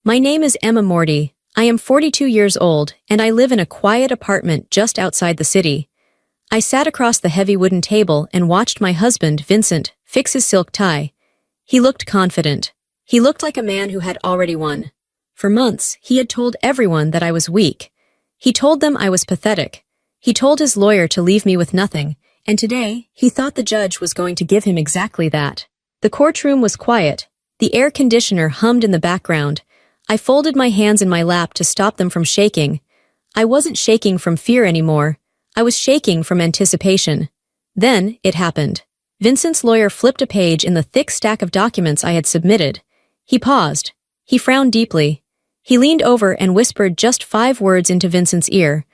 My name is Emma Morty. I am 42 years old, and I live in a quiet apartment just outside the city. I sat across the heavy wooden table and watched my husband, Vincent, fix his silk tie. He looked confident. He looked like a man who had already won. For months, he had told everyone that I was weak. He told them I was pathetic. He told his lawyer to leave me with nothing, and today, he thought the judge was going to give him exactly that. The courtroom was quiet. The air conditioner hummed in the background. I folded my hands in my lap to stop them from shaking. I wasn't shaking from fear anymore. I was shaking from anticipation. Then, it happened. Vincent's lawyer flipped a page in the thick stack of documents I had submitted. He paused. He frowned deeply. He leaned over and whispered just 5 words into Vincent's ear.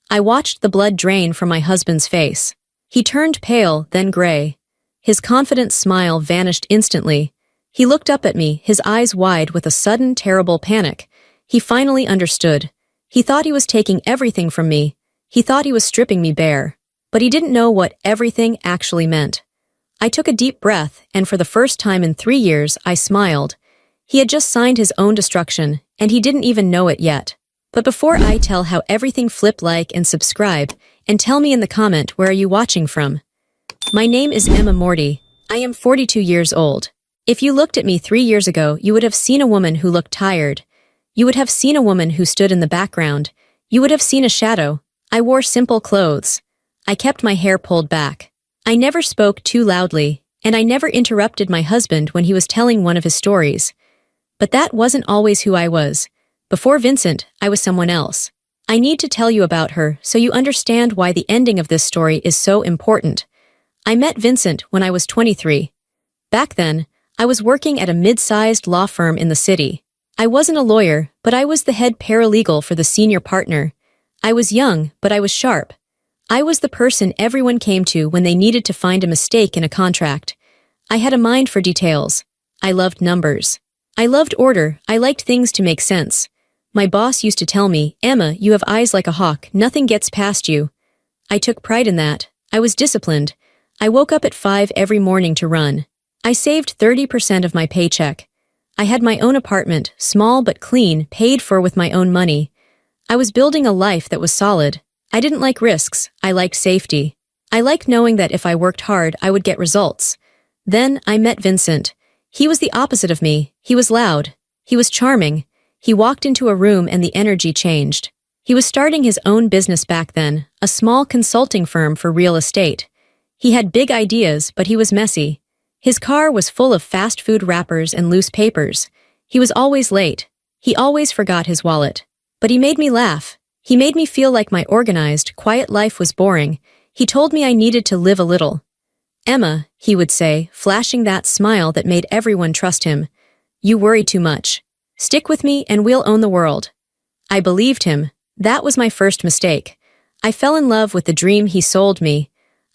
I watched the blood drain from my husband's face. He turned pale, then gray. His confident smile vanished instantly. He looked up at me, his eyes wide with a sudden, terrible panic. He finally understood. He thought he was taking everything from me. He thought he was stripping me bare. But he didn't know what everything actually meant. I took a deep breath, and for the first time in 3 years, I smiled. He had just signed his own destruction, and he didn't even know it yet. But before I tell how everything flipped, like and subscribe, and tell me in the comment where are you watching from. My name is Emma Morty. I am 42 years old. If you looked at me 3 years ago, you would have seen a woman who looked tired. You would have seen a woman who stood in the background. You would have seen a shadow. I wore simple clothes. I kept my hair pulled back. I never spoke too loudly, and I never interrupted my husband when he was telling one of his stories. But that wasn't always who I was. Before Vincent, I was someone else. I need to tell you about her so you understand why the ending of this story is so important. I met Vincent when I was 23. Back then, I was working at a mid-sized law firm in the city. I wasn't a lawyer, but I was the head paralegal for the senior partner. I was young, but I was sharp. I was the person everyone came to when they needed to find a mistake in a contract. I had a mind for details. I loved numbers. I loved order. I liked things to make sense. My boss used to tell me, "Emma, you have eyes like a hawk. Nothing gets past you." I took pride in that. I was disciplined. I woke up at 5 every morning to run. I saved 30% of my paycheck. I had my own apartment, small but clean, paid for with my own money. I was building a life that was solid. I didn't like risks. I liked safety. I liked knowing that if I worked hard, I would get results. Then I met Vincent. He was the opposite of me. He was loud. He was charming. He walked into a room and the energy changed. He was starting his own business back then, a small consulting firm for real estate. He had big ideas, but he was messy. His car was full of fast food wrappers and loose papers. He was always late. He always forgot his wallet. But he made me laugh. He made me feel like my organized, quiet life was boring. He told me I needed to live a little. "Emma," he would say, flashing that smile that made everyone trust him, "you worry too much. Stick with me and we'll own the world." I believed him. That was my first mistake. I fell in love with the dream he sold me.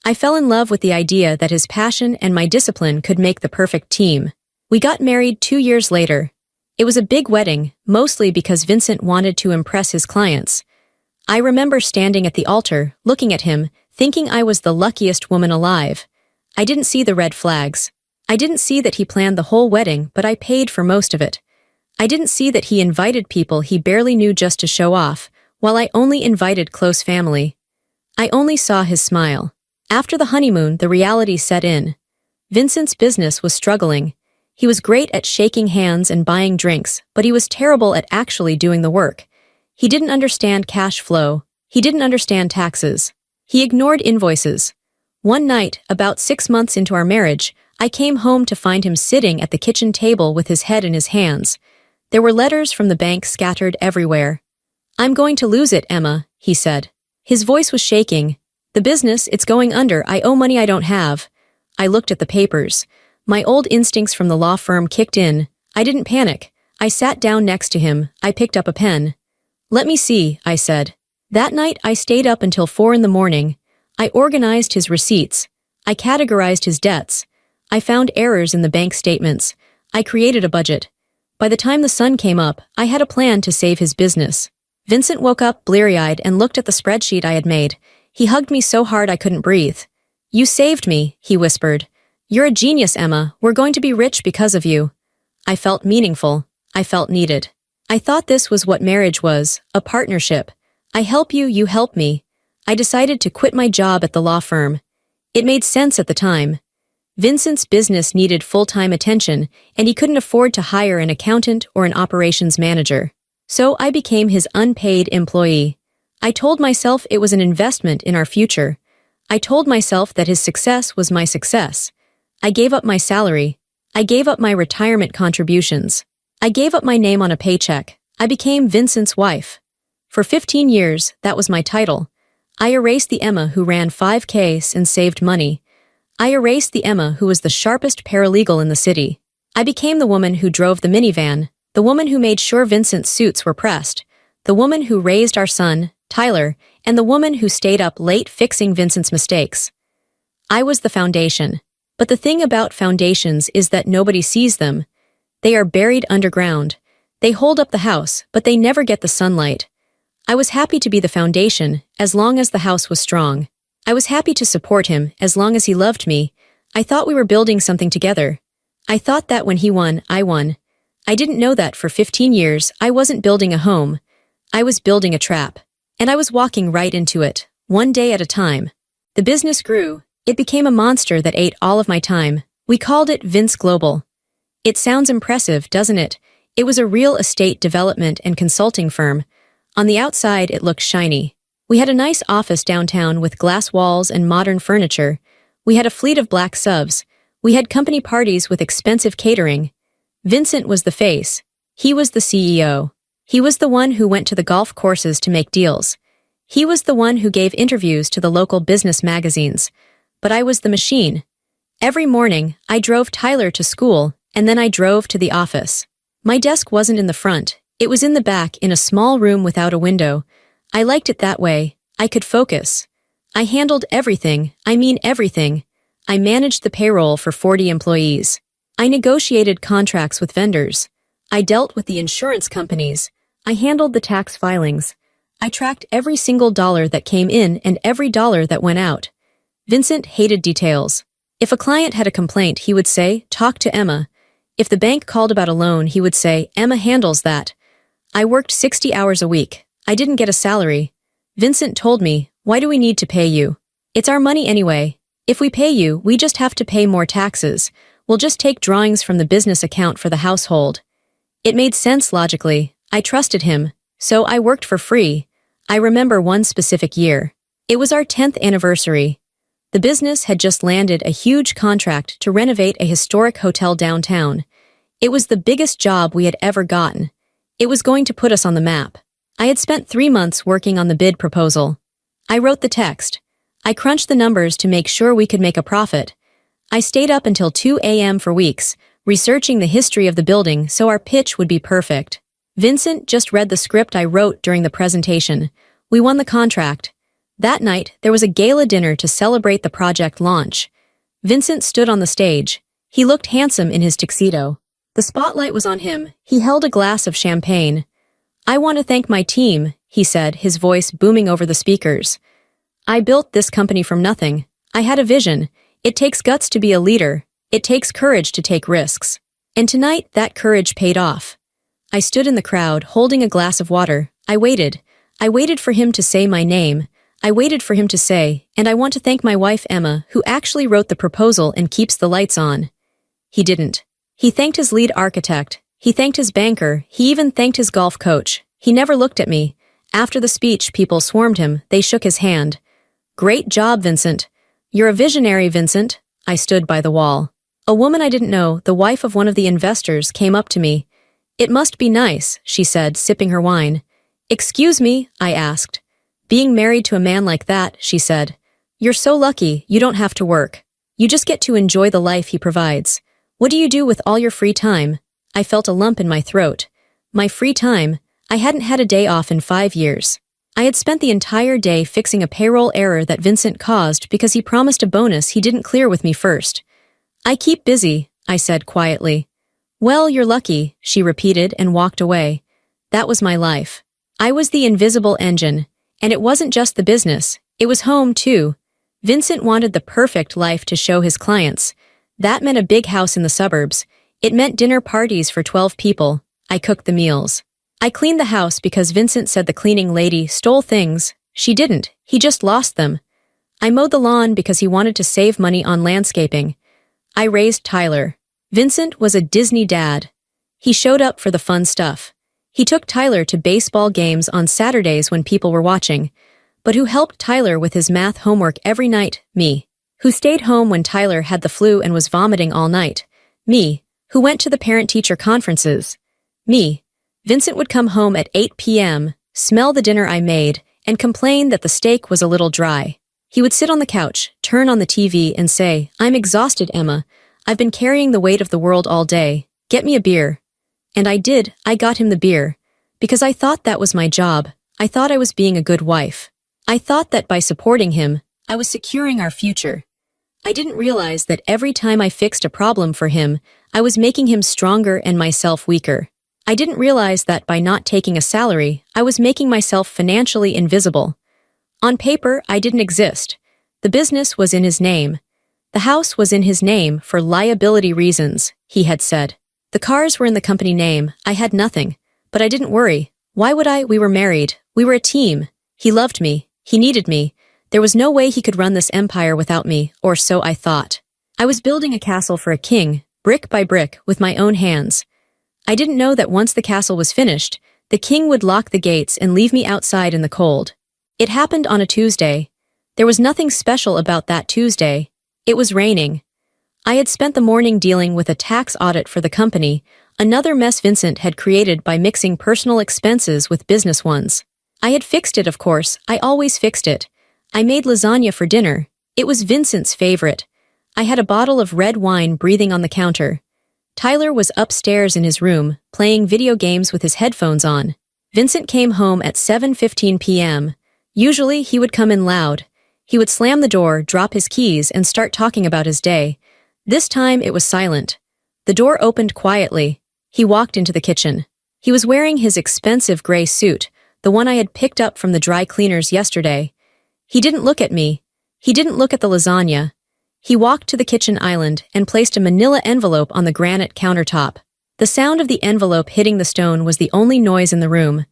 I fell in love with the idea that his passion and my discipline could make the perfect team. We got married 2 years later. It was a big wedding, mostly because Vincent wanted to impress his clients. I remember standing at the altar, looking at him, thinking I was the luckiest woman alive. I didn't see the red flags. I didn't see that he planned the whole wedding, but I paid for most of it. I didn't see that he invited people he barely knew just to show off, while I only invited close family. I only saw his smile. After the honeymoon, the reality set in. Vincent's business was struggling. He was great at shaking hands and buying drinks, but he was terrible at actually doing the work. He didn't understand cash flow. He didn't understand taxes. He ignored invoices. One night, about 6 months into our marriage, I came home to find him sitting at the kitchen table with his head in his hands. There were letters from the bank scattered everywhere. "I'm going to lose it, Emma," he said. His voice was shaking. "The business, it's going under. I owe money I don't have." I looked at the papers. My old instincts from the law firm kicked in. I didn't panic. I sat down next to him. I picked up a pen. "Let me see," I said. That night, I stayed up until 4 in the morning. I organized his receipts. I categorized his debts. I found errors in the bank statements. I created a budget. By the time the sun came up, I had a plan to save his business. Vincent woke up bleary-eyed and looked at the spreadsheet I had made. He hugged me so hard I couldn't breathe. "You saved me," he whispered. "You're a genius, Emma. We're going to be rich because of you." I felt meaningful. I felt needed. I thought this was what marriage was, a partnership. I help you, you help me. I decided to quit my job at the law firm. It made sense at the time. Vincent's business needed full-time attention, and he couldn't afford to hire an accountant or an operations manager. So I became his unpaid employee. I told myself it was an investment in our future. I told myself that his success was my success. I gave up my salary. I gave up my retirement contributions. I gave up my name on a paycheck. I became Vincent's wife. For 15 years, that was my title. I erased the Emma who ran 5Ks and saved money. I erased the Emma who was the sharpest paralegal in the city. I became the woman who drove the minivan, the woman who made sure Vincent's suits were pressed, the woman who raised our son, Tyler, and the woman who stayed up late fixing Vincent's mistakes. I was the foundation. But the thing about foundations is that nobody sees them. They are buried underground. They hold up the house, but they never get the sunlight. I was happy to be the foundation, as long as the house was strong. I was happy to support him, as long as he loved me. I thought we were building something together. I thought that when he won, I won. I didn't know that for 15 years I wasn't building a home. I was building a trap. And I was walking right into it, one day at a time. The business grew. It became a monster that ate all of my time. We called it Vince Global. It sounds impressive, doesn't it? It was a real estate development and consulting firm. On the outside, it looked shiny. We had a nice office downtown with glass walls and modern furniture. We had a fleet of black subs. We had company parties with expensive catering. Vincent was the face. He was the CEO. He was the one who went to the golf courses to make deals. He was the one who gave interviews to the local business magazines. But I was the machine. Every morning, I drove Tyler to school, and then I drove to the office. My desk wasn't in the front. It was in the back in a small room without a window. I liked it that way. I could focus. I handled everything, I mean everything. I managed the payroll for 40 employees. I negotiated contracts with vendors. I dealt with the insurance companies. I handled the tax filings. I tracked every single dollar that came in and every dollar that went out. Vincent hated details. If a client had a complaint, he would say, "Talk to Emma." If the bank called about a loan, he would say, "Emma handles that." I worked 60 hours a week. I didn't get a salary. Vincent told me, "Why do we need to pay you? It's our money anyway. If we pay you, we just have to pay more taxes. We'll just take drawings from the business account for the household." It made sense logically. I trusted him. So I worked for free. I remember one specific year. It was our 10th anniversary. The business had just landed a huge contract to renovate a historic hotel downtown. It was the biggest job we had ever gotten. It was going to put us on the map. I had spent 3 months working on the bid proposal. I wrote the text. I crunched the numbers to make sure we could make a profit. I stayed up until 2 a.m. for weeks, researching the history of the building so our pitch would be perfect. Vincent just read the script I wrote during the presentation. We won the contract. That night, there was a gala dinner to celebrate the project launch. Vincent stood on the stage. He looked handsome in his tuxedo. The spotlight was on him. He held a glass of champagne. "I want to thank my team," he said, his voice booming over the speakers. "I built this company from nothing. I had a vision. It takes guts to be a leader. It takes courage to take risks. And tonight, that courage paid off." I stood in the crowd, holding a glass of water. I waited. I waited for him to say my name. I waited for him to say, "And I want to thank my wife Emma, who actually wrote the proposal and keeps the lights on." He didn't. He thanked his lead architect. He thanked his banker. He even thanked his golf coach. He never looked at me. After the speech, people swarmed him. They shook his hand. "Great job, Vincent. You're a visionary, Vincent." I stood by the wall. A woman I didn't know, the wife of one of the investors, came up to me. "It must be nice," she said, sipping her wine. "Excuse me?" I asked. "Being married to a man like that," she said. "You're so lucky, you don't have to work. You just get to enjoy the life he provides. What do you do with all your free time?" I felt a lump in my throat. My free time? I hadn't had a day off in 5 years. I had spent the entire day fixing a payroll error that Vincent caused because he promised a bonus he didn't clear with me first. "I keep busy," I said quietly. "Well, you're lucky," she repeated and walked away. That was my life. I was the invisible engine. And it wasn't just the business, it was home too. Vincent wanted the perfect life to show his clients. That meant a big house in the suburbs. It meant dinner parties for 12 people. I cooked the meals. I cleaned the house because Vincent said the cleaning lady stole things. She didn't, he just lost them. I mowed the lawn because he wanted to save money on landscaping. I raised Tyler. Vincent was a Disney dad. He showed up for the fun stuff. He took Tyler to baseball games on Saturdays when people were watching. But who helped Tyler with his math homework every night? Me. Who stayed home when Tyler had the flu and was vomiting all night? Me. Who went to the parent-teacher conferences? Me. Vincent would come home at 8 p.m., smell the dinner I made, and complain that the steak was a little dry. He would sit on the couch, turn on the TV, and say, "I'm exhausted, Emma. I've been carrying the weight of the world all day. Get me a beer." And I did. I got him the beer. Because I thought that was my job. I thought I was being a good wife. I thought that by supporting him, I was securing our future. I didn't realize that every time I fixed a problem for him, I was making him stronger and myself weaker. I didn't realize that by not taking a salary, I was making myself financially invisible. On paper, I didn't exist. The business was in his name. The house was in his name for liability reasons, he had said. The cars were in the company name. I had nothing. But I didn't worry. Why would I? We were married. We were a team. He loved me. He needed me. There was no way he could run this empire without me, or so I thought. I was building a castle for a king, brick by brick, with my own hands. I didn't know that once the castle was finished, the king would lock the gates and leave me outside in the cold. It happened on a Tuesday. There was nothing special about that Tuesday. It was raining. I had spent the morning dealing with a tax audit for the company, another mess Vincent had created by mixing personal expenses with business ones. I had fixed it, of course. I always fixed it. I made lasagna for dinner. It was Vincent's favorite. I had a bottle of red wine breathing on the counter. Tyler was upstairs in his room, playing video games with his headphones on. Vincent came home at 7:15 p.m. Usually, he would come in loud. He would slam the door, drop his keys, and start talking about his day. This time, it was silent. The door opened quietly. He walked into the kitchen. He was wearing his expensive gray suit, the one I had picked up from the dry cleaners yesterday. He didn't look at me. He didn't look at the lasagna. He walked to the kitchen island and placed a manila envelope on the granite countertop. The sound of the envelope hitting the stone was the only noise in the room.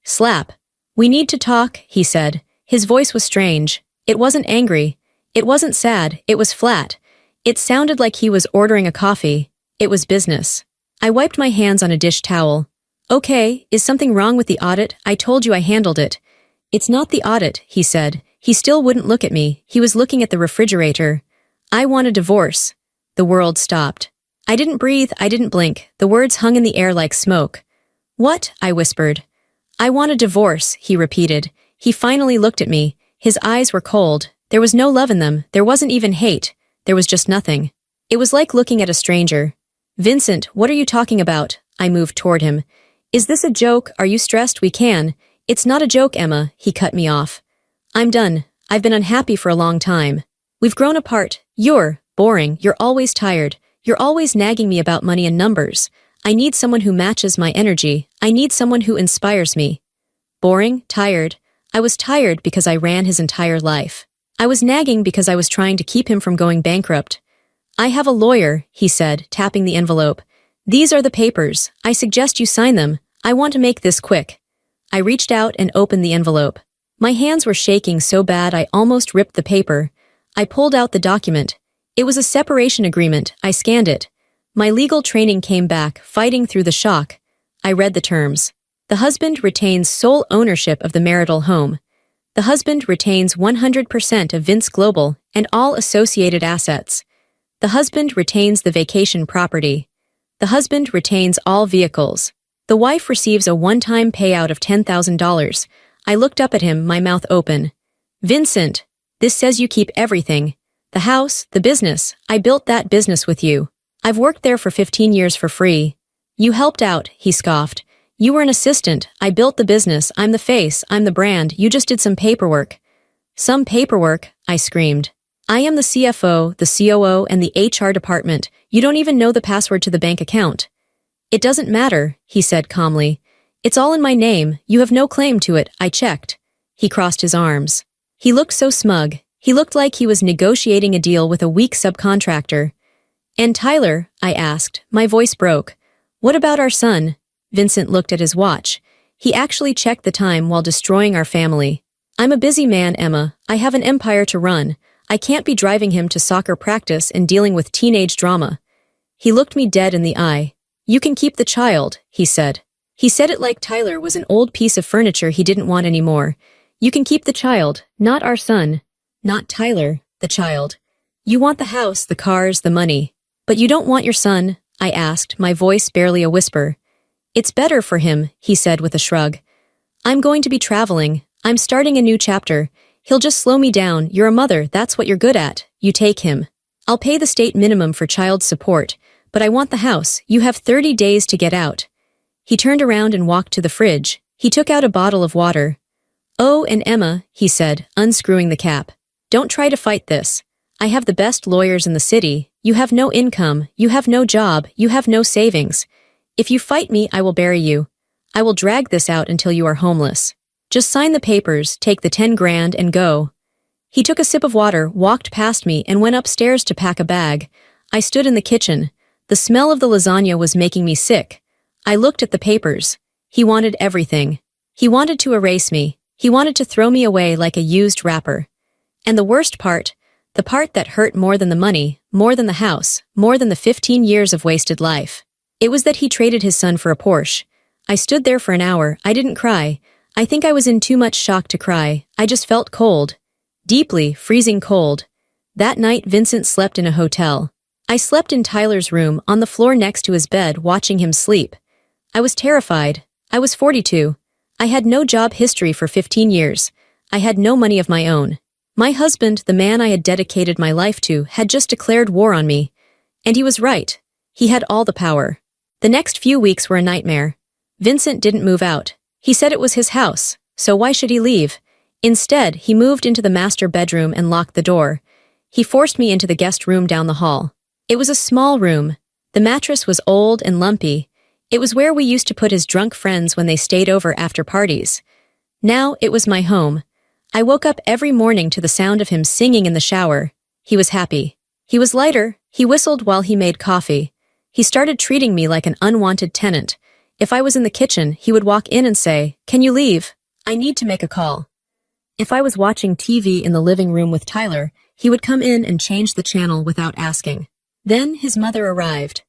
Slap. "We need to talk," he said. His voice was strange. It wasn't angry. It wasn't sad. It was flat. It sounded like he was ordering a coffee. It was business. I wiped my hands on a dish towel. "Okay, is something wrong with the audit? I told you I handled it." "It's not the audit," he said. He still wouldn't look at me. He was looking at the refrigerator. "I want a divorce." The world stopped. I didn't breathe. I didn't blink. The words hung in the air like smoke. "What?" I whispered. "I want a divorce," he repeated. He finally looked at me. His eyes were cold. There was no love in them. There wasn't even hate. There was just nothing. It was like looking at a stranger. "Vincent, what are you talking about?" I moved toward him. "Is this a joke? Are you stressed? We can." "It's not a joke, Emma," he cut me off. "I'm done. I've been unhappy for a long time. We've grown apart. You're boring. You're always tired. You're always nagging me about money and numbers. I need someone who matches my energy. I need someone who inspires me." Boring? Tired? I was tired because I ran his entire life. I was nagging because I was trying to keep him from going bankrupt. "I have a lawyer," he said, tapping the envelope. "These are the papers. I suggest you sign them. I want to make this quick." I reached out and opened the envelope. My hands were shaking so bad I almost ripped the paper. I pulled out the document. It was a separation agreement. I scanned it. My legal training came back, fighting through the shock. I read the terms. The husband retains sole ownership of the marital home. The husband retains 100% of Vince Global and all associated assets. The husband retains the vacation property. The husband retains all vehicles. The wife receives a one-time payout of $10,000. I looked up at him, my mouth open. "Vincent, this says you keep everything. The house, the business. I built that business with you. I've worked there for 15 years for free." "You helped out," he scoffed. "You were an assistant. I built the business. I'm the face. I'm the brand. You just did some paperwork." "Some paperwork?" I screamed. "I am the CFO, the COO, and the HR department. You don't even know the password to the bank account." "It doesn't matter," he said calmly. "It's all in my name. You have no claim to it. I checked." He crossed his arms. He looked so smug. He looked like he was negotiating a deal with a weak subcontractor. "And Tyler?" I asked. My voice broke. "What about our son?" Vincent looked at his watch. He actually checked the time while destroying our family. I'm a busy man, Emma. I have an empire to run. I can't be driving him to soccer practice and dealing with teenage drama. He looked me dead in the eye. You can keep the child, he said. He said it like Tyler was an old piece of furniture he didn't want anymore. You can keep the child, not our son. Not Tyler, the child. You want the house, the cars, the money. But you don't want your son, I asked, my voice barely a whisper. It's better for him, he said with a shrug. I'm going to be traveling. I'm starting a new chapter. He'll just slow me down. You're a mother, that's what you're good at. You take him. I'll pay the state minimum for child support, but I want the house. You have 30 days to get out. He turned around and walked to the fridge. He took out a bottle of water. Oh, and Emma, he said, unscrewing the cap. Don't try to fight this. I have the best lawyers in the city. You have no income. You have no job. You have no savings. If you fight me, I will bury you. I will drag this out until you are homeless. Just sign the papers, take the 10 grand and go. He took a sip of water, walked past me, and went upstairs to pack a bag. I stood in the kitchen. The smell of the lasagna was making me sick. I looked at the papers. He wanted everything. He wanted to erase me. He wanted to throw me away like a used wrapper. And the worst part, the part that hurt more than the money, more than the house, more than the 15 years of wasted life. It was that he traded his son for a Porsche. I stood there for an hour. I didn't cry. I think I was in too much shock to cry. I just felt cold. Deeply, freezing cold. That night, Vincent slept in a hotel. I slept in Tyler's room, on the floor next to his bed, watching him sleep. I was terrified. I was 42. I had no job history for 15 years. I had no money of my own. My husband, the man I had dedicated my life to, had just declared war on me. And he was right. He had all the power. The next few weeks were a nightmare. Vincent didn't move out. He said it was his house, so why should he leave? Instead, he moved into the master bedroom and locked the door. He forced me into the guest room down the hall. It was a small room. The mattress was old and lumpy. It was where we used to put his drunk friends when they stayed over after parties. Now it was my home. I woke up every morning to the sound of him singing in the shower. He was happy. He was lighter. He whistled while he made coffee. He started treating me like an unwanted tenant. If I was in the kitchen, he would walk in and say, "Can you leave? I need to make a call." If I was watching TV in the living room with Tyler, he would come in and change the channel without asking. Then his mother arrived.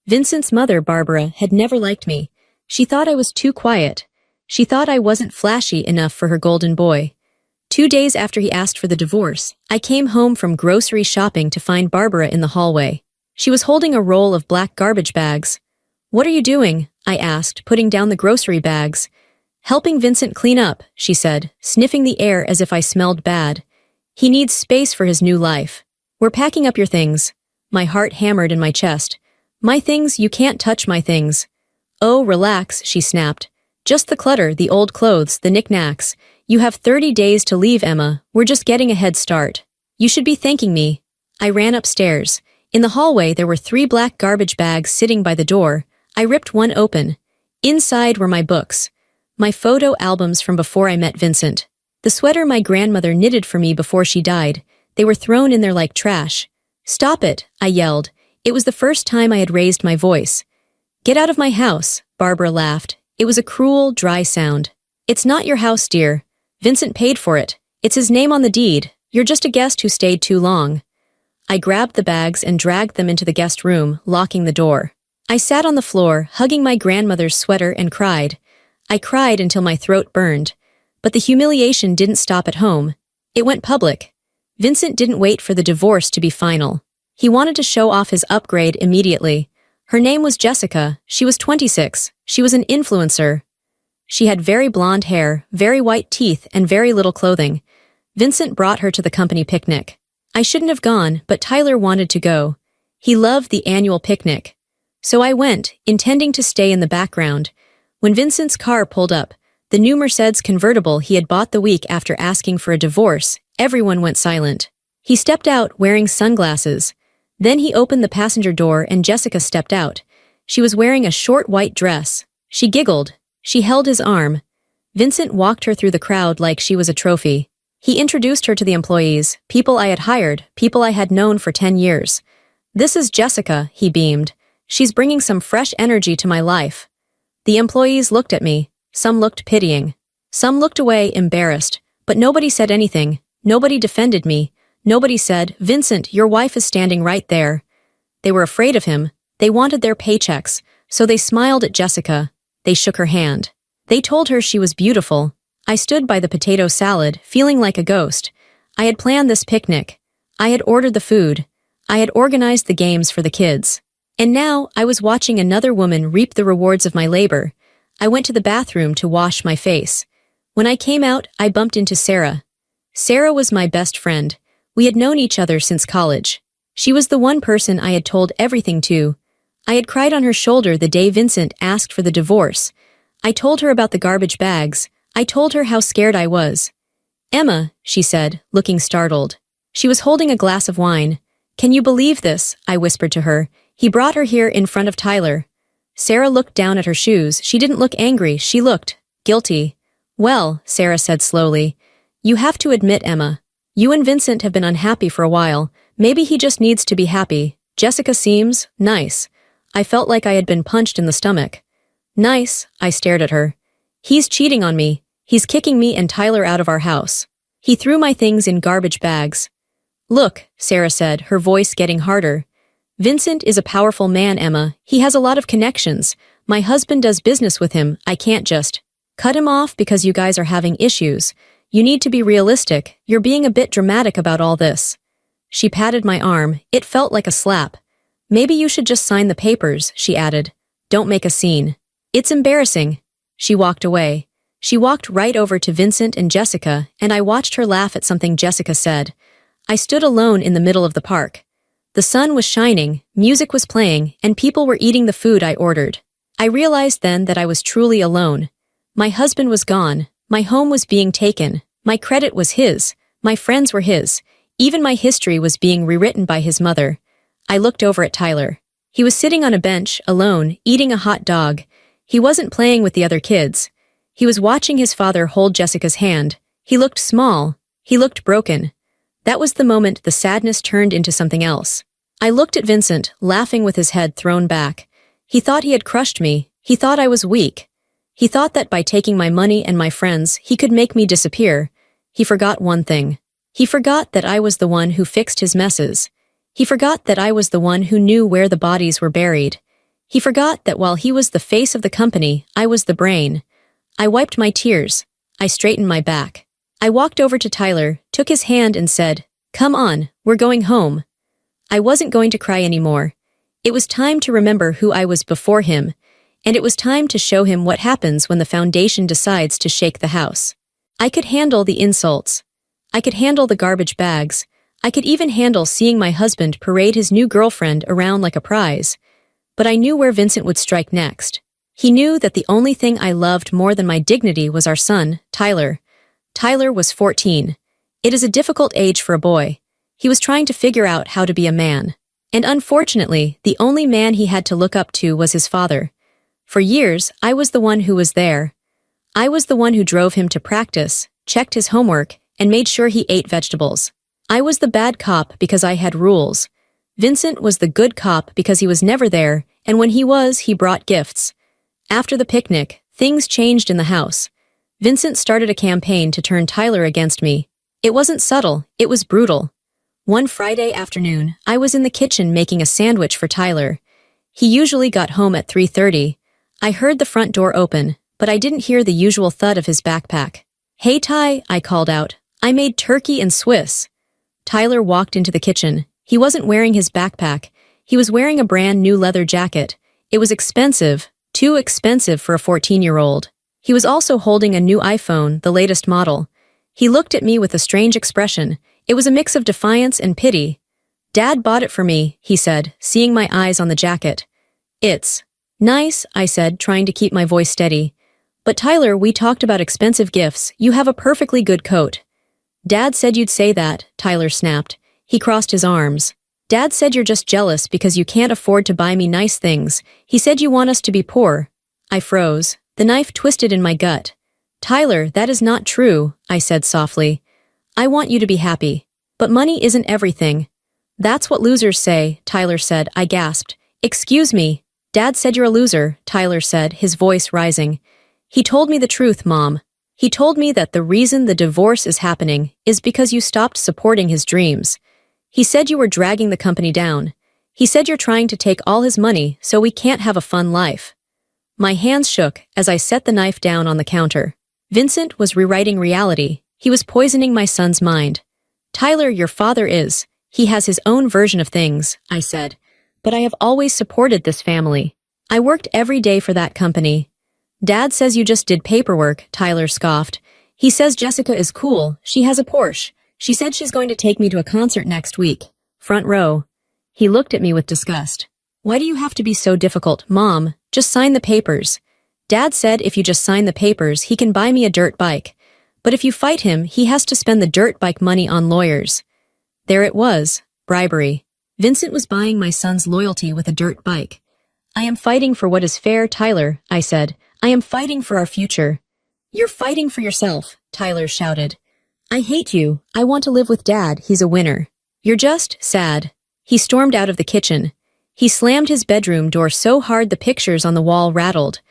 Vincent's mother, Barbara, had never liked me. She thought I was too quiet. She thought I wasn't flashy enough for her golden boy. 2 days after he asked for the divorce, I came home from grocery shopping to find Barbara in the hallway. She was holding a roll of black garbage bags. "What are you doing?" I asked, putting down the grocery bags. "Helping Vincent clean up," she said, sniffing the air as if I smelled bad. "He needs space for his new life. We're packing up your things." My heart hammered in my chest. "My things? You can't touch my things." "Oh, relax," she snapped. "Just the clutter, the old clothes, the knickknacks. You have 30 days to leave, Emma. We're just getting a head start. You should be thanking me." I ran upstairs. In the hallway, there were 3 black garbage bags sitting by the door. I ripped one open. Inside were my books. My photo albums from before I met Vincent. The sweater my grandmother knitted for me before she died. They were thrown in there like trash. "Stop it," I yelled. It was the first time I had raised my voice. "Get out of my house," Barbara laughed. It was a cruel, dry sound. "It's not your house, dear. Vincent paid for it. It's his name on the deed. You're just a guest who stayed too long." I grabbed the bags and dragged them into the guest room, locking the door. I sat on the floor, hugging my grandmother's sweater, and cried. I cried until my throat burned. But the humiliation didn't stop at home. It went public. Vincent didn't wait for the divorce to be final. He wanted to show off his upgrade immediately. Her name was Jessica. She was 26. She was an influencer. She had very blonde hair, very white teeth, and very little clothing. Vincent brought her to the company picnic. I shouldn't have gone, but Tyler wanted to go. He loved the annual picnic. So I went, intending to stay in the background. When Vincent's car pulled up, the new Mercedes convertible he had bought the week after asking for a divorce, everyone went silent. He stepped out wearing sunglasses. Then he opened the passenger door and Jessica stepped out. She was wearing a short white dress. She giggled. She held his arm. Vincent walked her through the crowd like she was a trophy. He introduced her to the employees, people I had hired, people I had known for 10 years. "This is Jessica," he beamed. "She's bringing some fresh energy to my life." The employees looked at me. Some looked pitying. Some looked away, embarrassed. But nobody said anything. Nobody defended me. Nobody said, "Vincent, your wife is standing right there." They were afraid of him. They wanted their paychecks, so they smiled at Jessica. They shook her hand. They told her she was beautiful. I stood by the potato salad, feeling like a ghost. I had planned this picnic. I had ordered the food. I had organized the games for the kids. And now I was watching another woman reap the rewards of my labor. I went to the bathroom to wash my face. When I came out, I bumped into Sarah. Sarah was my best friend. We had known each other since college. She was the one person I had told everything to. I had cried on her shoulder the day Vincent asked for the divorce. I told her about the garbage bags. I told her how scared I was. "Emma," she said, looking startled. She was holding a glass of wine. "Can you believe this?" I whispered to her. "He brought her here in front of Tyler." Sarah looked down at her shoes. She didn't look angry. She looked guilty. "Well," Sarah said slowly, "you have to admit, Emma, you and Vincent have been unhappy for a while. Maybe he just needs to be happy. Jessica seems nice." I felt like I had been punched in the stomach. "Nice," I stared at her. "He's cheating on me. He's kicking me and Tyler out of our house. He threw my things in garbage bags." "Look," Sarah said, her voice getting harder. "Vincent is a powerful man, Emma. He has a lot of connections. My husband does business with him. I can't just cut him off because you guys are having issues. You need to be realistic. You're being a bit dramatic about all this." She patted my arm. It felt like a slap. "Maybe you should just sign the papers," she added. "Don't make a scene. It's embarrassing." She walked away. She walked right over to Vincent and Jessica, and I watched her laugh at something Jessica said. I stood alone in the middle of the park. The sun was shining, music was playing, and people were eating the food I ordered. I realized then that I was truly alone. My husband was gone. My home was being taken. My credit was his. My friends were his. Even my history was being rewritten by his mother. I looked over at Tyler. He was sitting on a bench, alone, eating a hot dog. He wasn't playing with the other kids. He was watching his father hold Jessica's hand. He looked small. He looked broken. That was the moment the sadness turned into something else. I looked at Vincent, laughing with his head thrown back. He thought he had crushed me. He thought I was weak. He thought that by taking my money and my friends, he could make me disappear. He forgot one thing. He forgot that I was the one who fixed his messes. He forgot that I was the one who knew where the bodies were buried. He forgot that while he was the face of the company, I was the brain. I wiped my tears. I straightened my back. I walked over to Tyler, took his hand and said, "Come on, we're going home." I wasn't going to cry anymore. It was time to remember who I was before him, and it was time to show him what happens when the foundation decides to shake the house. I could handle the insults. I could handle the garbage bags. I could even handle seeing my husband parade his new girlfriend around like a prize. But I knew where Vincent would strike next. He knew that the only thing I loved more than my dignity was our son, Tyler. Tyler was 14. It is a difficult age for a boy. He was trying to figure out how to be a man. And unfortunately, the only man he had to look up to was his father. For years, I was the one who was there. I was the one who drove him to practice, checked his homework, and made sure he ate vegetables. I was the bad cop because I had rules. Vincent was the good cop because he was never there, and when he was, he brought gifts. After the picnic, things changed in the house. Vincent started a campaign to turn Tyler against me. It wasn't subtle, it was brutal. One Friday afternoon, I was in the kitchen making a sandwich for Tyler. He usually got home at 3:30. I heard the front door open, but I didn't hear the usual thud of his backpack. "Hey Ty," I called out. "I made turkey and Swiss." Tyler walked into the kitchen. He wasn't wearing his backpack. He was wearing a brand new leather jacket. It was expensive, too expensive for a 14-year-old. He was also holding a new iPhone, the latest model. He looked at me with a strange expression. It was a mix of defiance and pity. "Dad bought it for me," he said, seeing my eyes on the jacket. "It's nice," I said, trying to keep my voice steady. "But Tyler, we talked about expensive gifts. You have a perfectly good coat." "Dad said you'd say that," Tyler snapped. He crossed his arms. "Dad said you're just jealous because you can't afford to buy me nice things. He said you want us to be poor." I froze. The knife twisted in my gut. "Tyler, that is not true," I said softly. "I want you to be happy. But money isn't everything." "That's what losers say," Tyler said. I gasped. "Excuse me." "Dad said you're a loser," Tyler said, his voice rising. He told me the truth, Mom. He told me that the reason the divorce is happening is because you stopped supporting his dreams. He said you were dragging the company down. He said you're trying to take all his money so we can't have a fun life. My hands shook as I set the knife down on the counter. Vincent was rewriting reality. He was poisoning my son's mind. Tyler, your father is. He has his own version of things, I said. But I have always supported this family. I worked every day for that company. Dad says you just did paperwork, Tyler scoffed. He says Jessica is cool. She has a Porsche. She said she's going to take me to a concert next week. Front row. He looked at me with disgust. Why do you have to be so difficult, Mom? Just sign the papers. Dad said if you just sign the papers, he can buy me a dirt bike. But if you fight him, he has to spend the dirt bike money on lawyers. There it was, bribery. Vincent was buying my son's loyalty with a dirt bike. I am fighting for what is fair, Tyler, I said. I am fighting for our future. You're fighting for yourself, Tyler shouted. I hate you. I want to live with Dad. He's a winner. You're just sad. He stormed out of the kitchen. He slammed his bedroom door so hard the pictures on the wall rattled.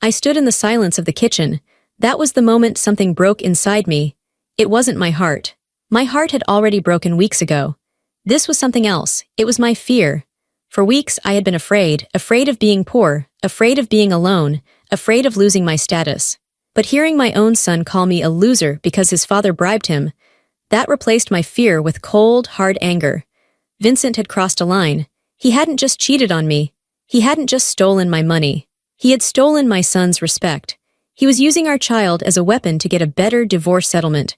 I stood in the silence of the kitchen. That was the moment something broke inside me. It wasn't my heart. My heart had already broken weeks ago. This was something else. It was my fear. For weeks I had been afraid of being poor, afraid of being alone, afraid of losing my status. But hearing my own son call me a loser because his father bribed him, that replaced my fear with cold, hard anger. Vincent had crossed a line. He hadn't just cheated on me. He hadn't just stolen my money. He had stolen my son's respect. He was using our child as a weapon to get a better divorce settlement.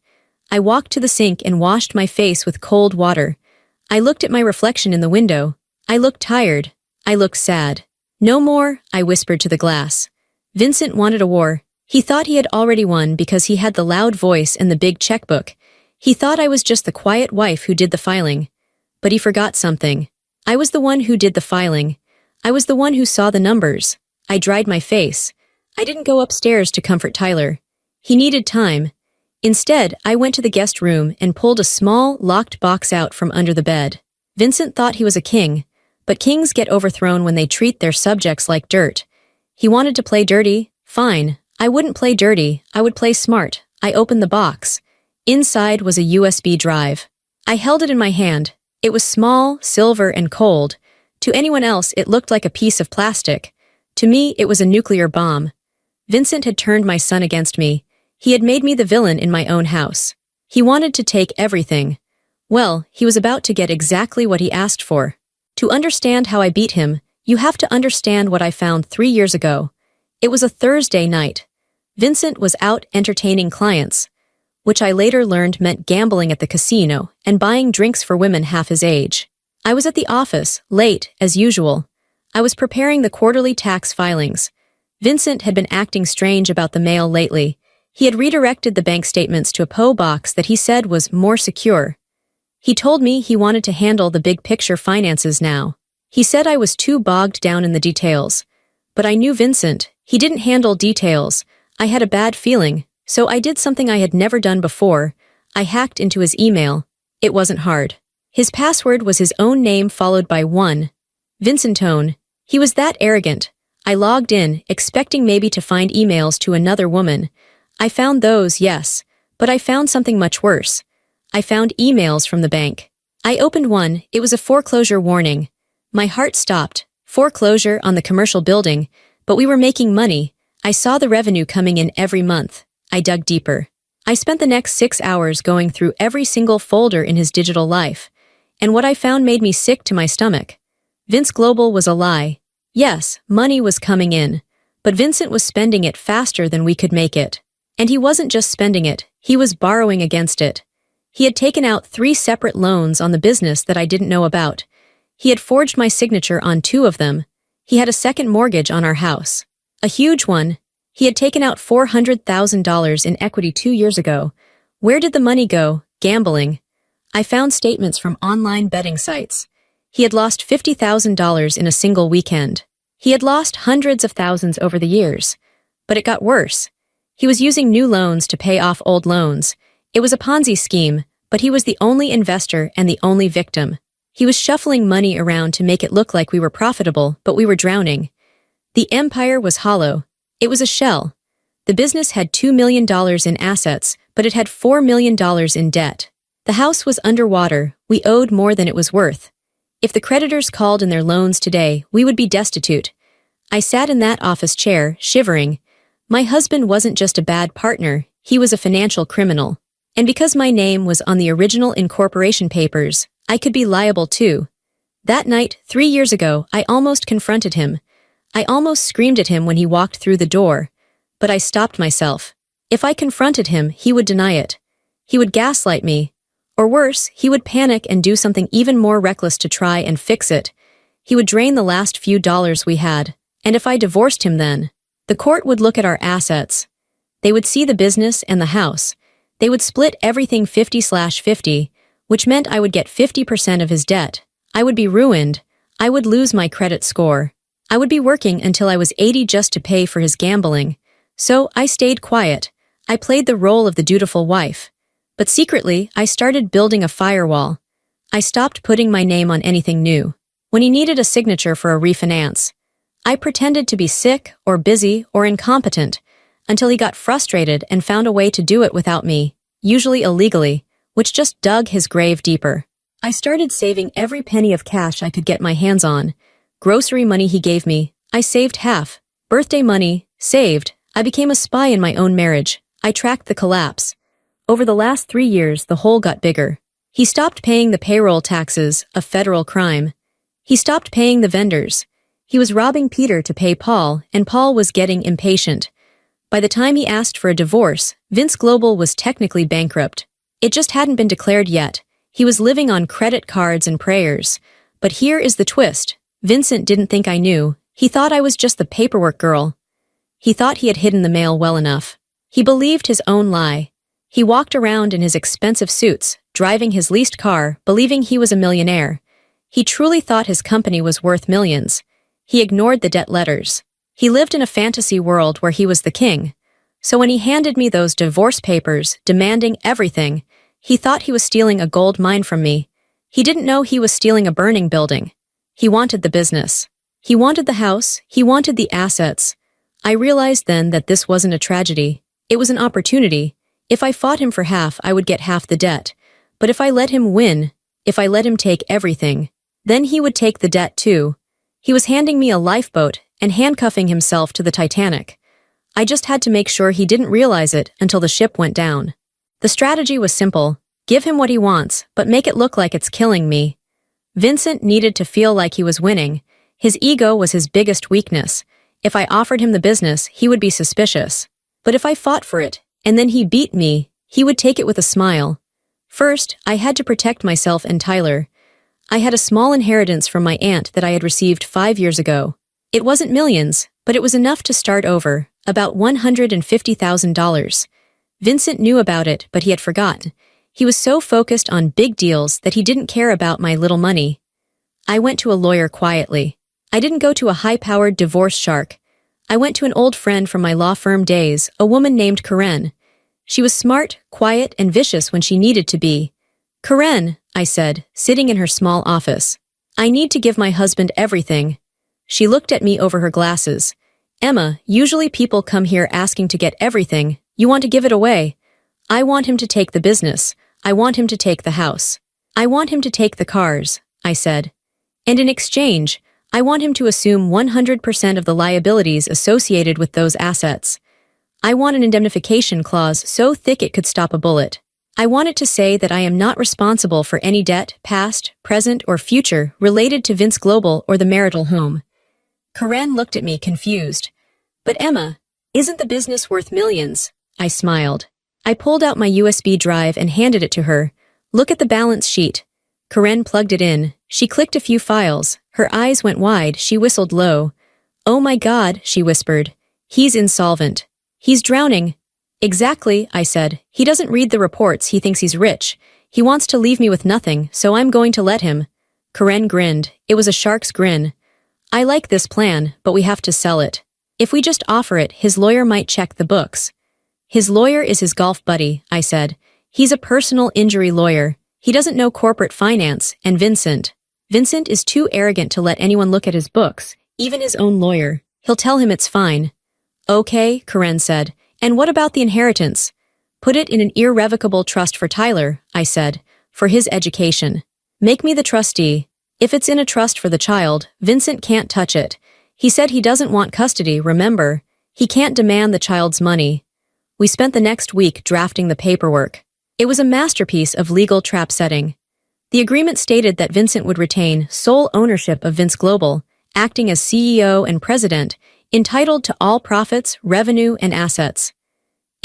I walked to the sink and washed my face with cold water. I looked at my reflection in the window. I looked tired. I looked sad. No more, I whispered to the glass. Vincent wanted a war. He thought he had already won because he had the loud voice and the big checkbook. He thought I was just the quiet wife who did the filing. But he forgot something. I was the one who did the filing. I was the one who saw the numbers. I dried my face. I didn't go upstairs to comfort Tyler. He needed time. Instead, I went to the guest room and pulled a small, locked box out from under the bed. Vincent thought he was a king, but kings get overthrown when they treat their subjects like dirt. He wanted to play dirty? Fine. I wouldn't play dirty. I would play smart. I opened the box. Inside was a USB drive. I held it in my hand. It was small, silver, and cold. To anyone else, it looked like a piece of plastic. To me, it was a nuclear bomb. Vincent had turned my son against me. He had made me the villain in my own house. He wanted to take everything. Well, he was about to get exactly what he asked for. To understand how I beat him, you have to understand what I found 3 years ago. It was a Thursday night. Vincent was out entertaining clients, which I later learned meant gambling at the casino and buying drinks for women half his age. I was at the office, late, as usual. I was preparing the quarterly tax filings. Vincent had been acting strange about the mail lately. He had redirected the bank statements to a PO box that he said was more secure. He told me he wanted to handle the big picture finances now. He said I was too bogged down in the details. But I knew Vincent. He didn't handle details. I had a bad feeling, so I did something I had never done before. I hacked into his email. It wasn't hard. His password was his own name followed by 1. Vincentone. He was that arrogant. I logged in, expecting maybe to find emails to another woman. I found those, yes, but I found something much worse. I found emails from the bank. I opened one. It was a foreclosure warning. My heart stopped. Foreclosure on the commercial building, but we were making money. I saw the revenue coming in every month. I dug deeper. I spent the next 6 hours going through every single folder in his digital life, and what I found made me sick to my stomach. Vince Global was a lie. Yes, money was coming in, but Vincent was spending it faster than we could make it. And he wasn't just spending it, he was borrowing against it. He had taken out 3 separate loans on the business that I didn't know about. He had forged my signature on 2 of them. He had a second mortgage on our house. A huge one. He had taken out $400,000 in equity 2 years ago. Where did the money go? Gambling. I found statements from online betting sites. He had lost $50,000 in a single weekend. He had lost hundreds of thousands over the years. But it got worse. He was using new loans to pay off old loans. It was a Ponzi scheme, but he was the only investor and the only victim. He was shuffling money around to make it look like we were profitable, but we were drowning. The empire was hollow. It was a shell. The business had $2 million in assets, but it had $4 million in debt. The house was underwater, we owed more than it was worth. If the creditors called in their loans today, we would be destitute. I sat in that office chair, shivering. My husband wasn't just a bad partner, he was a financial criminal. And because my name was on the original incorporation papers, I could be liable too. That night, 3 years ago, I almost confronted him. I almost screamed at him when he walked through the door. But I stopped myself. If I confronted him, he would deny it. He would gaslight me. Or worse, he would panic and do something even more reckless to try and fix it. He would drain the last few dollars we had. And if I divorced him then, the court would look at our assets. They would see the business and the house. They would split everything 50/50, which meant I would get 50% of his debt. I would be ruined. I would lose my credit score. I would be working until I was 80 just to pay for his gambling. So I stayed quiet. I played the role of the dutiful wife. But secretly, I started building a firewall. I stopped putting my name on anything new. When he needed a signature for a refinance, I pretended to be sick or busy or incompetent until he got frustrated and found a way to do it without me, usually illegally, which just dug his grave deeper. I started saving every penny of cash I could get my hands on. Grocery money he gave me, I saved half. Birthday money, saved. I became a spy in my own marriage. I tracked the collapse. Over the last 3 years, the hole got bigger. He stopped paying the payroll taxes, a federal crime. He stopped paying the vendors. He was robbing Peter to pay Paul, and Paul was getting impatient. By the time he asked for a divorce, Vince Global was technically bankrupt. It just hadn't been declared yet. He was living on credit cards and prayers. But here is the twist. Vincent didn't think I knew. He thought I was just the paperwork girl. He thought he had hidden the mail well enough. He believed his own lie. He walked around in his expensive suits, driving his leased car, believing he was a millionaire. He truly thought his company was worth millions. He ignored the debt letters. He lived in a fantasy world where he was the king. So when he handed me those divorce papers, demanding everything, he thought he was stealing a gold mine from me. He didn't know he was stealing a burning building. He wanted the business. He wanted the house. He wanted the assets. I realized then that this wasn't a tragedy. It was an opportunity. If I fought him for half, I would get half the debt. But if I let him win, if I let him take everything, then he would take the debt too. He was handing me a lifeboat and handcuffing himself to the Titanic. I just had to make sure he didn't realize it until the ship went down. The strategy was simple. Give him what he wants, but make it look like it's killing me. Vincent needed to feel like he was winning. His ego was his biggest weakness. If I offered him the business, he would be suspicious. But if I fought for it, and then he beat me, he would take it with a smile. First, I had to protect myself and Tyler. I had a small inheritance from my aunt that I had received 5 years ago. It wasn't millions, but it was enough to start over, about $150,000. Vincent knew about it, but he had forgotten. He was so focused on big deals that he didn't care about my little money. I went to a lawyer quietly. I didn't go to a high-powered divorce shark. I went to an old friend from my law firm days, a woman named Karen. She was smart, quiet, and vicious when she needed to be. Karen, I said, sitting in her small office. I need to give my husband everything. She looked at me over her glasses. Emma, usually people come here asking to get everything. You want to give it away. I want him to take the business. I want him to take the house. I want him to take the cars, I said. And in exchange, I want him to assume 100% of the liabilities associated with those assets. I want an indemnification clause so thick it could stop a bullet. I want it to say that I am not responsible for any debt, past, present, or future, related to Vince Global or the marital home. Karen looked at me confused. But Emma, isn't the business worth millions? I smiled. I pulled out my USB drive and handed it to her. Look at the balance sheet. Karen plugged it in. She clicked a few files. Her eyes went wide. She whistled low. Oh my God, she whispered. He's insolvent. He's drowning. Exactly, I said. He doesn't read the reports. He thinks he's rich. He wants to leave me with nothing, so I'm going to let him. Karen grinned. It was a shark's grin. I like this plan, but we have to sell it. If we just offer it, his lawyer might check the books. His lawyer is his golf buddy, I said. He's a personal injury lawyer. He doesn't know corporate finance, and Vincent is too arrogant to let anyone look at his books, even his own lawyer. He'll tell him it's fine. Okay, Karen said. And what about the inheritance? Put it in an irrevocable trust for Tyler, I said, for his education. Make me the trustee. If it's in a trust for the child, Vincent can't touch it. He said he doesn't want custody, remember? He can't demand the child's money. We spent the next week drafting the paperwork. It was a masterpiece of legal trap setting. The agreement stated that Vincent would retain sole ownership of Vince Global, acting as CEO and president, entitled to all profits, revenue, and assets.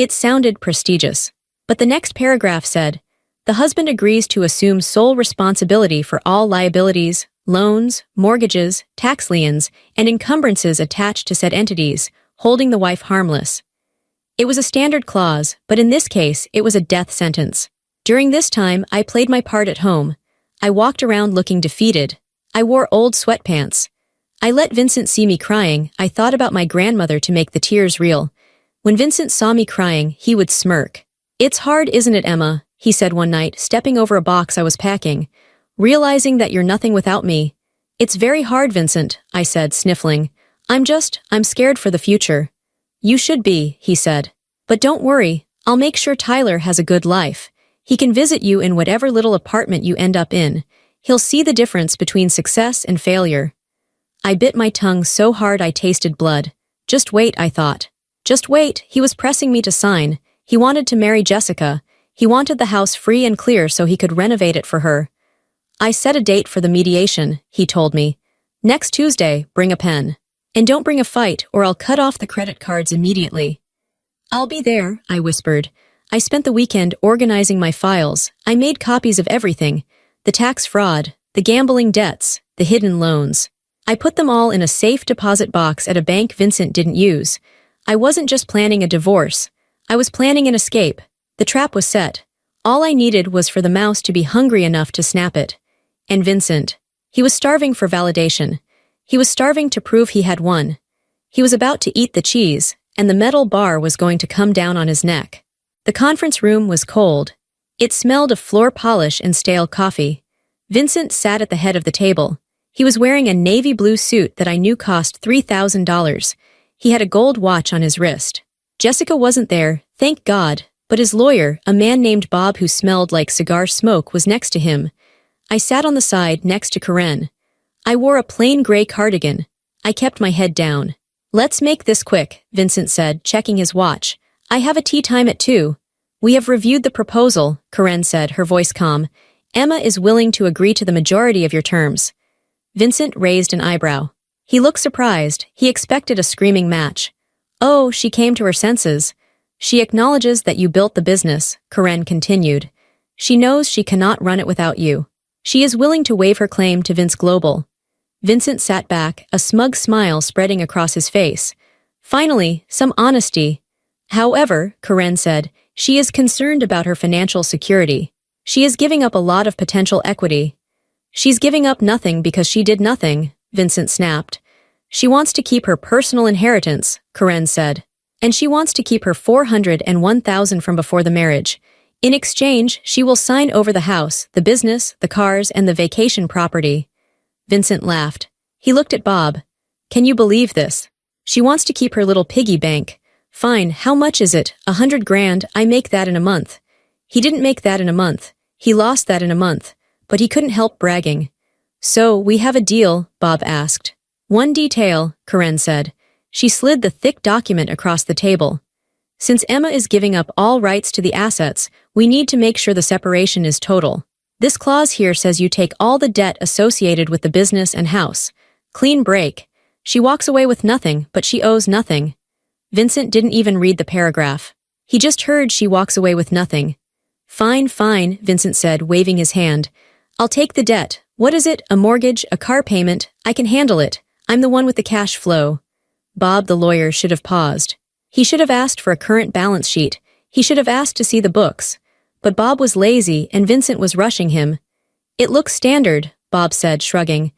It sounded prestigious. But the next paragraph said, the husband agrees to assume sole responsibility for all liabilities, loans, mortgages, tax liens, and encumbrances attached to said entities, holding the wife harmless. It was a standard clause, but in this case, it was a death sentence. During this time, I played my part at home. I walked around looking defeated. I wore old sweatpants. I let Vincent see me crying. I thought about my grandmother to make the tears real. When Vincent saw me crying, he would smirk. It's hard, isn't it, Emma? He said one night, stepping over a box I was packing. Realizing that you're nothing without me. It's very hard, Vincent, I said, sniffling. I'm scared for the future. You should be, he said. But don't worry, I'll make sure Tyler has a good life. He can visit you in whatever little apartment you end up in. He'll see the difference between success and failure. I bit my tongue so hard I tasted blood. Just wait, I thought. Just wait, he was pressing me to sign. He wanted to marry Jessica. He wanted the house free and clear so he could renovate it for her. I set a date for the mediation, he told me. Next Tuesday, bring a pen. And don't bring a fight or I'll cut off the credit cards immediately. I'll be there, I whispered. I spent the weekend organizing my files. I made copies of everything. The tax fraud, the gambling debts, the hidden loans. I put them all in a safe deposit box at a bank Vincent didn't use. I wasn't just planning a divorce. I was planning an escape. The trap was set. All I needed was for the mouse to be hungry enough to snap it. And Vincent. He was starving for validation. He was starving to prove he had won. He was about to eat the cheese, and the metal bar was going to come down on his neck. The conference room was cold. It smelled of floor polish and stale coffee. Vincent sat at the head of the table. He was wearing a navy blue suit that I knew cost $3,000. He had a gold watch on his wrist. Jessica wasn't there, thank God, but his lawyer, a man named Bob who smelled like cigar smoke, was next to him. I sat on the side next to Karen. I wore a plain gray cardigan. I kept my head down. Let's make this quick, Vincent said, checking his watch. I have a tea time at 2. We have reviewed the proposal, Karen said, her voice calm. Emma is willing to agree to the majority of your terms. Vincent raised an eyebrow. He looked surprised. He expected a screaming match. Oh, she came to her senses. She acknowledges that you built the business, Karen continued. She knows she cannot run it without you. She is willing to waive her claim to Vince Global. Vincent sat back, a smug smile spreading across his face. Finally, some honesty. However, Karen said, she is concerned about her financial security. She is giving up a lot of potential equity. She's giving up nothing because she did nothing, Vincent snapped. She wants to keep her personal inheritance, Karen said. And she wants to keep her $401,000 from before the marriage. In exchange, she will sign over the house, the business, the cars, and the vacation property. Vincent laughed. He looked at Bob. Can you believe this? She wants to keep her little piggy bank. Fine, how much is it? $100,000, I make that in a month. He didn't make that in a month. He lost that in a month. But he couldn't help bragging. So, we have a deal, Bob asked. One detail, Karen said. She slid the thick document across the table. Since Emma is giving up all rights to the assets, we need to make sure the separation is total. This clause here says you take all the debt associated with the business and house. Clean break. She walks away with nothing, but she owes nothing. Vincent didn't even read the paragraph. He just heard she walks away with nothing. Fine, fine, Vincent said, waving his hand. I'll take the debt. What is it? A mortgage? A car payment? I can handle it. I'm the one with the cash flow. Bob, the lawyer, should have paused. He should have asked for a current balance sheet. He should have asked to see the books. But Bob was lazy and Vincent was rushing him. It looks standard, Bob said, shrugging.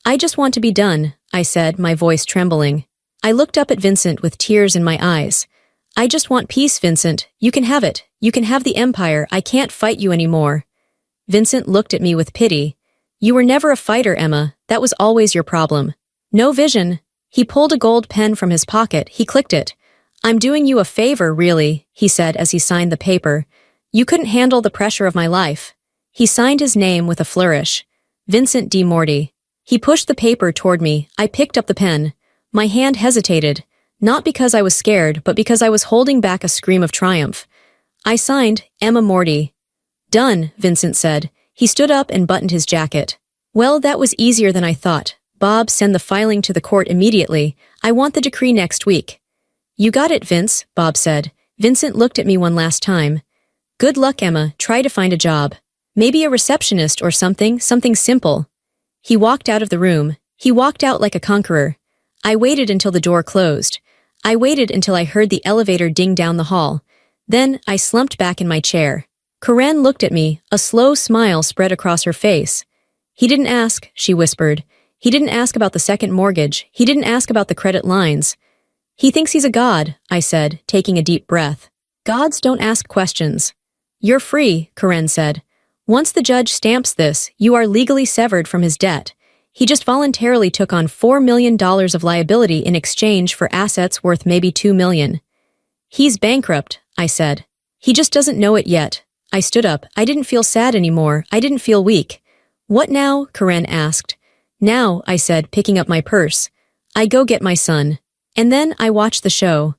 I just want to be done, I said, my voice trembling. I looked up at Vincent with tears in my eyes. I just want peace, Vincent. You can have it. You can have the empire. I can't fight you anymore. Vincent looked at me with pity. You were never a fighter, Emma. That was always your problem. No vision. He pulled a gold pen from his pocket. He clicked it. I'm doing you a favor, really, he said as he signed the paper. You couldn't handle the pressure of my life. He signed his name with a flourish. Vincent D. Morty. He pushed the paper toward me. I picked up the pen. My hand hesitated, not because I was scared, but because I was holding back a scream of triumph. I signed, Emma Morty. Done, Vincent said. He stood up and buttoned his jacket. Well, that was easier than I thought. Bob, send the filing to the court immediately. I want the decree next week. You got it, Vince, Bob said. Vincent looked at me one last time. Good luck, Emma. Try to find a job. Maybe a receptionist or something simple. He walked out of the room. He walked out like a conqueror. I waited until the door closed. I waited until I heard the elevator ding down the hall. Then I slumped back in my chair. Karen looked at me, a slow smile spread across her face. He didn't ask, she whispered. He didn't ask about the second mortgage. He didn't ask about the credit lines. He thinks he's a god, I said, taking a deep breath. Gods don't ask questions. You're free, Karen said. Once the judge stamps this, you are legally severed from his debt. He just voluntarily took on $4 million of liability in exchange for assets worth maybe $2 million. He's bankrupt, I said. He just doesn't know it yet. I stood up. I didn't feel sad anymore. I didn't feel weak. What now? Karen asked. Now, I said, picking up my purse. I go get my son. And then I watched the show.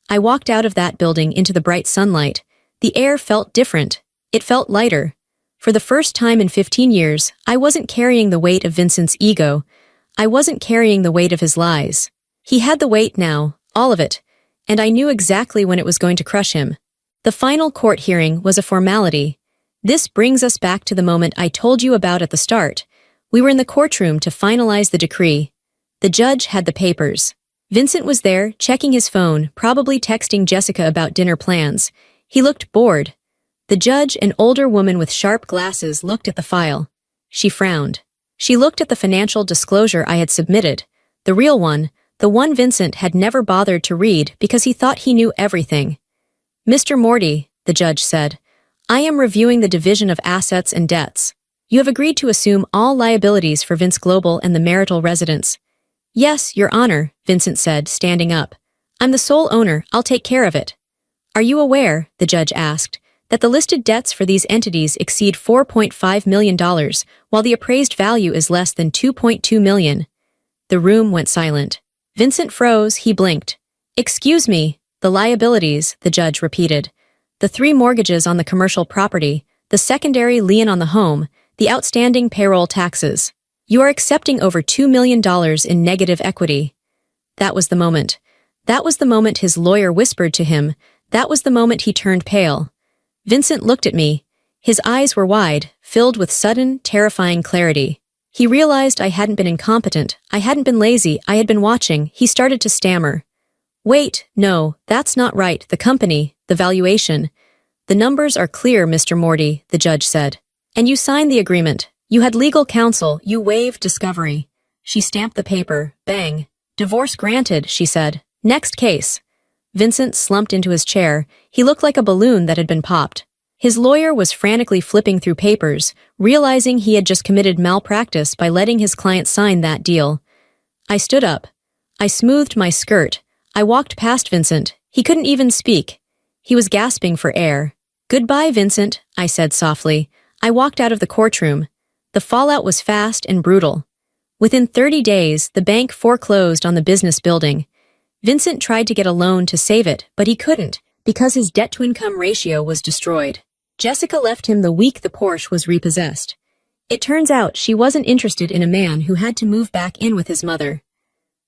I walked out of that building into the bright sunlight. The air felt different. It felt lighter. For the first time in 15 years, I wasn't carrying the weight of Vincent's ego. I wasn't carrying the weight of his lies. He had the weight now, all of it, and I knew exactly when it was going to crush him. The final court hearing was a formality. This brings us back to the moment I told you about at the start. We were in the courtroom to finalize the decree. The judge had the papers. Vincent was there, checking his phone, probably texting Jessica about dinner plans. He looked bored. The judge, an older woman with sharp glasses, looked at the file. She frowned. She looked at the financial disclosure I had submitted. The real one, the one Vincent had never bothered to read because he thought he knew everything. Mr. Morty, the judge said, I am reviewing the division of assets and debts. You have agreed to assume all liabilities for Vince Global and the marital residence. Yes, Your Honor, Vincent said, standing up. I'm the sole owner. I'll take care of it. Are you aware, the judge asked, that the listed debts for these entities exceed $4.5 million, while the appraised value is less than $2.2 million? The room went silent. Vincent froze. He blinked. Excuse me, the liabilities, the judge repeated. The 3 mortgages on the commercial property, the secondary lien on the home, the outstanding payroll taxes. You are accepting over $2 million in negative equity. That was the moment. That was the moment his lawyer whispered to him. That was the moment he turned pale. Vincent looked at me. His eyes were wide, filled with sudden, terrifying clarity. He realized I hadn't been incompetent. I hadn't been lazy. I had been watching. He started to stammer. Wait, no, that's not right. The company, the valuation. The numbers are clear, Mr. Morty, the judge said. And you signed the agreement. You had legal counsel. You waived discovery. She stamped the paper. Bang. Divorce granted, she said. Next case. Vincent slumped into his chair. He looked like a balloon that had been popped. His lawyer was frantically flipping through papers, realizing he had just committed malpractice by letting his client sign that deal. I stood up. I smoothed my skirt. I walked past Vincent. He couldn't even speak. He was gasping for air. Goodbye, Vincent, I said softly. I walked out of the courtroom. The fallout was fast and brutal. Within 30 days, the bank foreclosed on the business building. Vincent tried to get a loan to save it, but he couldn't, because his debt-to-income ratio was destroyed. Jessica left him the week the Porsche was repossessed. It turns out she wasn't interested in a man who had to move back in with his mother.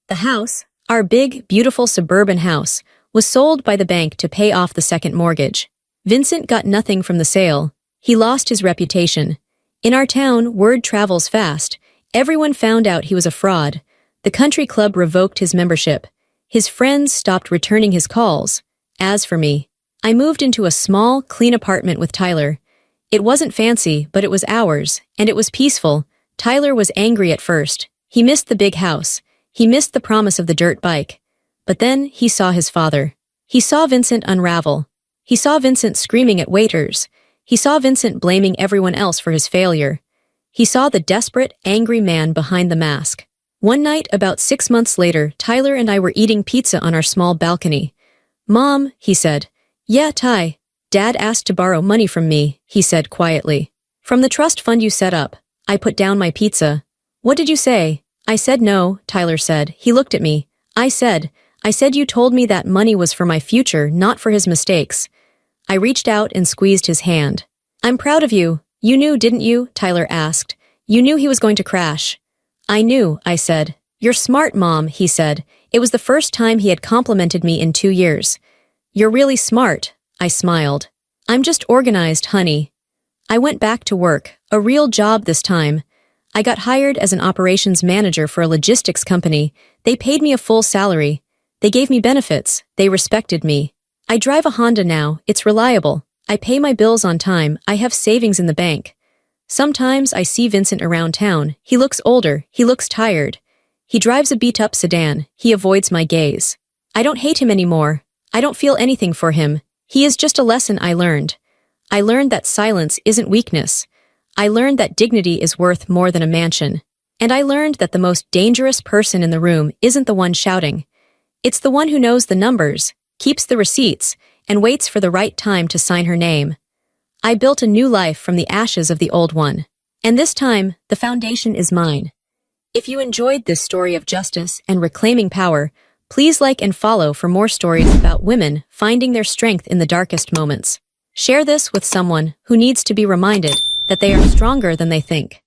The house, our big, beautiful suburban house, was sold by the bank to pay off the second mortgage. Vincent got nothing from the sale. He lost his reputation. In our town, word travels fast. Everyone found out he was a fraud. The country club revoked his membership. His friends stopped returning his calls. As for me, I moved into a small, clean apartment with Tyler. It wasn't fancy, but it was ours, and it was peaceful. Tyler was angry at first. He missed the big house. He missed the promise of the dirt bike. But then he saw his father. He saw Vincent unravel. He saw Vincent screaming at waiters. He saw Vincent blaming everyone else for his failure. He saw the desperate, angry man behind the mask. One night, about 6 months later, Tyler and I were eating pizza on our small balcony. Mom, he said. Yeah, Ty. Dad asked to borrow money from me, he said quietly. From the trust fund you set up. I put down my pizza. What did you say? I said no, Tyler said. He looked at me. I said you told me that money was for my future, not for his mistakes. I reached out and squeezed his hand. I'm proud of you. You knew, didn't you? Tyler asked. You knew he was going to crash. I knew, I said. You're smart, Mom, he said. It was the first time he had complimented me in 2 years. You're really smart, I smiled. I'm just organized, honey. I went back to work, a real job this time. I got hired as an operations manager for a logistics company. They paid me a full salary. They gave me benefits. They respected me. I drive a Honda now. It's reliable. I pay my bills on time. I have savings in the bank. Sometimes I see Vincent around town. He looks older. He looks tired. He drives a beat-up sedan. He avoids my gaze. I don't hate him anymore. I don't feel anything for him. He is just a lesson I learned. I learned that silence isn't weakness. I learned that dignity is worth more than a mansion. And I learned that the most dangerous person in the room isn't the one shouting. It's the one who knows the numbers, keeps the receipts, and waits for the right time to sign her name. I built a new life from the ashes of the old one. And this time, the foundation is mine. If you enjoyed this story of justice and reclaiming power, please like and follow for more stories about women finding their strength in the darkest moments. Share this with someone who needs to be reminded that they are stronger than they think.